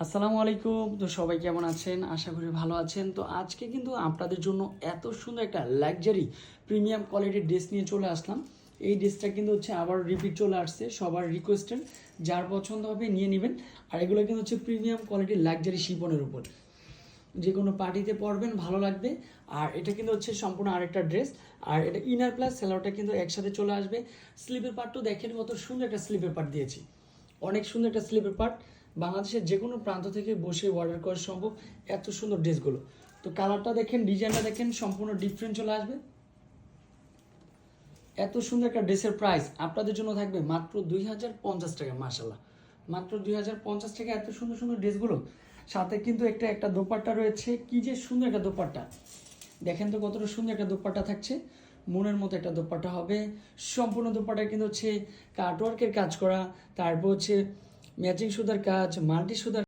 আসসালামু আলাইকুম। তো সবাই কেমন আছেন? আশা করি ভালো আছেন। তো আজকে কিন্তু আপনাদের জন্য এত সুন্দর একটা লাক্সারি প্রিমিয়াম কোয়ালিটির ড্রেস নিয়ে চলে আসলাম। এই ড্রেসটা কিন্তু হচ্ছে আবার রিপিট চলে আসছে, সবার রিকোয়েস্টেড, যার পছন্দ হবে নিয়ে নেবেন। আর এগুলো কিন্তু হচ্ছে প্রিমিয়াম কোয়ালিটির লাক্সারি শিপনের উপর, যে কোনো পার্টিতে পরবেন ভালো লাগবে। আর এটা কিন্তু হচ্ছে সম্পূর্ণ আরেকটা ড্রেস। আর এটা ইনার প্লাস সেলোয়ারটা কিন্তু একসাথে চলে আসবে। স্লিপের পার্টও দেখেন কত সুন্দর একটা স্লিপের পার্ট দিয়েছি, অনেক সুন্দর একটা স্লিপের পার্ট। বাংলাদেশের যে কোনো প্রান্ত থেকে বসে অর্ডার করা সম্ভব এত সুন্দর ড্রেসগুলো। তো কালারটা দেখেন, ডিজাইনটা দেখেন, সম্পূর্ণ ডিফারেন্ট চলে আসবে। এত সুন্দর একটা ড্রেসের প্রাইস আপনাদের জন্য থাকবে মাত্র 2050 টাকা। মাশাল্লাহ, মাত্র 2050 টাকা এত সুন্দর সুন্দর ড্রেসগুলো। সাথে কিন্তু একটা দোপাট্টা রয়েছে, কি যে সুন্দর একটা দোপাট্টা। দেখেন তো কতটা সুন্দর একটা দোপাট্টা থাকছে, মনের মতো একটা দোপাট্টা হবে। সম্পূর্ণ দোপাট্টা কিন্তু হচ্ছে কাটওয়ার্কের কাজ করা, তারপর হচ্ছে ম্যাচিং সুতার কাজ, মাল্টি সুতার